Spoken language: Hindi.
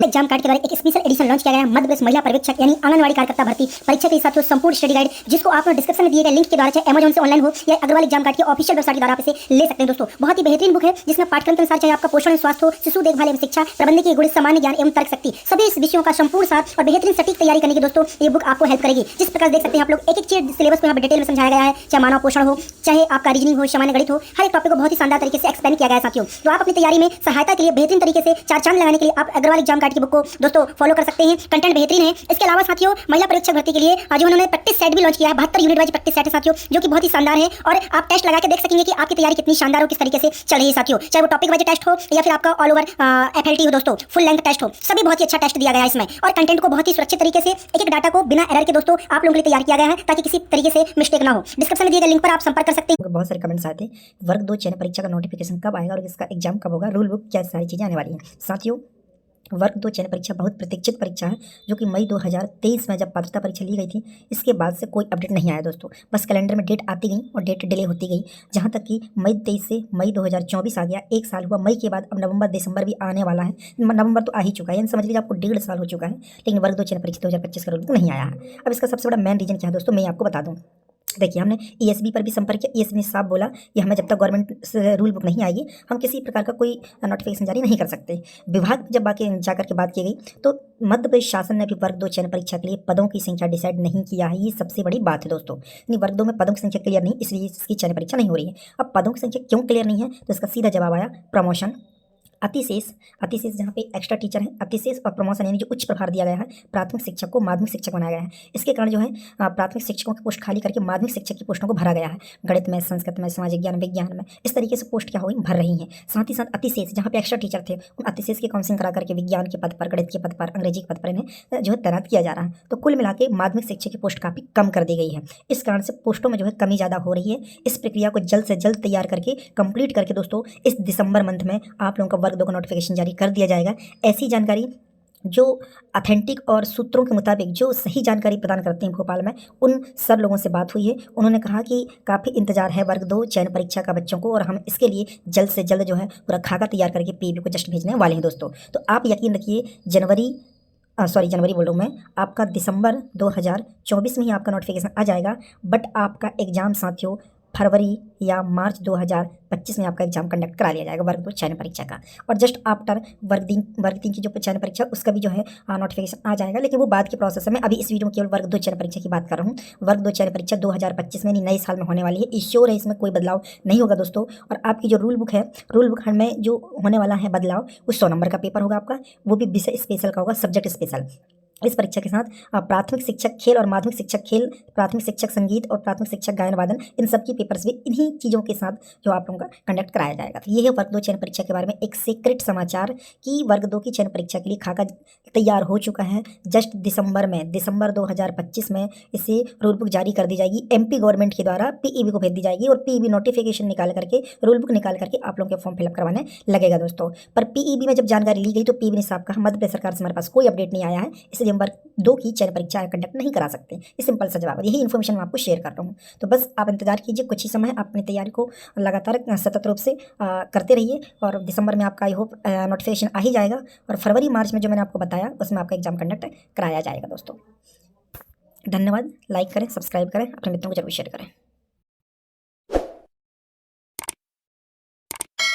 एग्जाम कार्ड के द्वारा एक स्पेशल एडिशन लॉन्च किया गया है मध्य प्रदेश महिला पर्यवेक्षक यानी आंगनवाड़ी कार्यकर्ता भर्ती परीक्षा के साथ संपूर्ण स्टडी गाइड, जिसको आप डिस्क्रिप्शन में दिए गए लिंक के द्वारा चाहे अमेजन से ऑनलाइन हो या अग्रवाल एग्जाम कार्ड की ऑफिशियल वेबसाइट के द्वारा आप इसे ले सकते हैं। दोस्तों बहुत ही बेहतरीन बुक है जिसमें पाठ्यक्रम के अनुसार चाहे आपका पोषण एवं स्वास्थ्य हो, शिशु देखभाल एवं शिक्षा, प्रबंधकीय गुण, सामान्य ज्ञान एवं तर्क शक्ति, सभी इस विषयों का संपूर्ण सार और बेहतरीन सटीक तैयारी करने की दोस्तों ये बुक आपको हेल्प करेगी। जिस प्रकार देख सकते हैं आप लोग एक एक चीज सिलेबस को यहाँ डिटेल में समझाया गया है, चाहे मानव पोषण हो, चाहे आपका रीजनिंग हो, सामान्य गणित हो, हर एक टॉपिक को बहुत ही शानदार तरीके से एक्सप्लेन किया गया है साथियों। तो आप अपनी तैयारी में सहायता के लिए बेहतरीन तरीके से चार चांद लगाने के लिए आप अग्रवाल एग्जाम कार्ड की बुक को दोस्तों फॉलो कर सकते हैं। कंटेंट बेहतरीन है। इसके अलावा साथियों महिला परीक्षक भर्ती के लिए आज उन्होंने प्रैक्टिस सेट भी लॉन्च किया है। 72 यूनिट वाइज प्रैक्टिस सेट है साथियों, जो कि बहुत ही शानदार है और आप टेस्ट लगा के देख सकेंगे कि आपकी तैयारी कितनी शानदार हो, किस तरीके से चल रही है साथियों। चाहे वो टॉपिक वाइज टेस्ट हो या फिर आपका ऑल ओवर एफएलटी हो दोस्तों, फुल लेंथ टेस्ट हो, सभी बहुत ही अच्छा टेस्ट दिया गया है इसमें और कंटेंट को बहुत ही सुरक्षित तरीके से एक एक डाटा को बिना एरर के दोस्तों आप लोगों के लिए तैयार किया गया है ताकि किसी तरीके से मिस्टेक ना हो। डिस्क्रिप्शन में दिए गए लिंक पर आप संपर्क कर सकते हैं। बहुत सारे कमेंट्स आते हैं वर्ग 2 चयन परीक्षा का नोटिफिकेशन कब आएगा और इसका एग्जाम कब होगा, रूल बुक, क्या सारी चीज़ें आने वाली हैं साथियों। वर्ग 2 चयन परीक्षा बहुत प्रतीक्षित परीक्षा है जो कि मई 2023 में जब पात्रता परीक्षा ली गई थी इसके बाद से कोई अपडेट नहीं आया दोस्तों। बस कैलेंडर में डेट आती गई और डेट डिले होती गई, जहां तक कि मई 23 से मई 2024 आ गया, एक साल हुआ। मई के बाद अब नवंबर दिसंबर भी आने वाला है। नवंबर तो आ ही चुका है, यानी समझ लीजिए आपको 1.5 साल हो चुका है, लेकिन वर्ग 2 चयन परीक्षा 2025 का रूल नहीं आया है। अब इसका सबसे बड़ा मेन रीजन क्या है दोस्तों, मैं आपको बता दूँ। देखिए हमने ईएसबी पर भी संपर्क किया, ईएसबी ने साफ बोला कि हमें जब तक गवर्नमेंट से रूल बुक नहीं आएगी हम किसी प्रकार का कोई नोटिफिकेशन जारी नहीं कर सकते। विभाग जब बाकी जाकर के बात की गई तो मध्य प्रदेश शासन ने भी वर्ग 2 चयन परीक्षा के लिए पदों की संख्या डिसाइड नहीं किया है। ये सबसे बड़ी बात है दोस्तों, यानी वर्ग 2 में पदों की संख्या क्लियर नहीं, इसलिए इसकी चयन परीक्षा नहीं हो रही है। अब पदों की संख्या क्यों क्लियर नहीं है तो इसका सीधा जवाब आया प्रमोशन, अतिशेष जहाँ पे एक्स्ट्रा टीचर है, अतिशेष और प्रमोशन यानी जो उच्च प्रभार दिया गया है प्राथमिक शिक्षक को माध्यमिक शिक्षक बनाया गया है। इसके कारण जो है प्राथमिक शिक्षकों की पोस्ट खाली करके माध्यमिक शिक्षक की पोस्टों को भरा गया है। गणित में, संस्कृत में, सामाजिक ज्ञान, विज्ञान में इस तरीके से पोस्ट क्या हो गई, भर रही हैं। साथ ही साथ अतिशेष जहाँ पे एक्स्ट्रा टीचर थे उन अतिशेष की काउंसिलिंग करा करके विज्ञान के पद पर, गणित के पद पर, अंग्रेजी के पद पर इन्हें जो है तैनात किया जा रहा है। तो कुल मिला के माध्यमिक शिक्षक की पोस्ट काफ़ी कम कर दी गई है। इस कारण से पोस्टों में जो है कमी ज़्यादा हो रही है। इस प्रक्रिया को जल्द से जल्द तैयार करके कंप्लीट करके दोस्तों इस दिसंबर मंथ में आप लोगों का वर्ग 2 का नोटिफिकेशन जारी कर दिया जाएगा। ऐसी जानकारी जो ऑथेंटिक और सूत्रों के मुताबिक जो सही जानकारी प्रदान करते हैं भोपाल में, उन सब लोगों से बात हुई है। उन्होंने कहा कि काफ़ी इंतजार है वर्ग 2 चयन परीक्षा का बच्चों को और हम इसके लिए जल्द से जल्द जो है पूरा खाका तैयार करके पीबी को जस्ट भेजने वाले हैं दोस्तों। तो आप यकीन रखिए जनवरी बोल रहा हूँ मैं, आपका दिसंबर 2024 में ही आपका नोटिफिकेशन आ जाएगा। बट आपका एग्ज़ाम साथियों फरवरी या मार्च 2025 में आपका एग्जाम कंडक्ट करा लिया जाएगा वर्ग 2 चयन परीक्षा का। और जस्ट आफ्टर वर्ग 3 की जो चयन परीक्षा उसका भी जो है नोटिफिकेशन आ जाएगा, लेकिन वो बाद के प्रोसेस में। अभी इस वीडियो में केवल वर्ग 2 चयन परीक्षा की बात कर रहा हूँ। वर्ग 2 चयन परीक्षा 2025 में नए साल में होने वाली है। श्योर है इसमें कोई बदलाव नहीं होगा दोस्तों। और आपकी जो रूल बुक है, रूल बुक में जो होने वाला है बदलाव, वो 100 नंबर का पेपर होगा आपका, वो भी विषय स्पेशल का होगा, सब्जेक्ट स्पेशल। इस परीक्षा के साथ प्राथमिक शिक्षक खेल और माध्यमिक शिक्षक खेल, प्राथमिक शिक्षक संगीत और प्राथमिक शिक्षक गायन वादन, इन सब की पेपर्स भी इन्हीं चीज़ों के साथ जो आप लोगों का कंडक्ट कराया जाएगा। तो ये है वर्ग 2 चयन परीक्षा के बारे में एक सीक्रेट समाचार कि वर्ग 2 की चयन परीक्षा के लिए खाका तैयार हो चुका है। जस्ट दिसंबर 2025 में इसे रूल बुक जारी कर दी जाएगी एमपी गवर्नमेंट के द्वारा, पीईबी को भेज दी जाएगी और पीईबी नोटिफिकेशन निकाल करके, रूल बुक निकाल करके आप लोगों के फॉर्म फिलअप करवाने लगेगा दोस्तों। पर पीईबी में जब जानकारी ली गई तो पीईबी ने साफ कहा मध्य प्रदेश सरकार से हमारे पास कोई अपडेट नहीं आया है, इसलिए हम वर्ग 2 की चयन परीक्षा कंडक्ट नहीं करा सकते। ये सिंपल सा जवाब है, यही इन्फॉर्मेशन मैं आपको शेयर कर रहा हूँ। तो बस आप इंतजार कीजिए, कुछ ही समय आप अपनी तैयारी को लगातार सतत रूप से करते रहिए और दिसंबर में आपका आई होप नोटिफिकेशन आ ही जाएगा और फरवरी मार्च में जो मैंने आपको बताया उसमें आपका एग्जाम कंडक्ट कराया जाएगा दोस्तों। धन्यवाद। लाइक करें, सब्सक्राइब करें, अपने मित्रों को जरूर शेयर करें।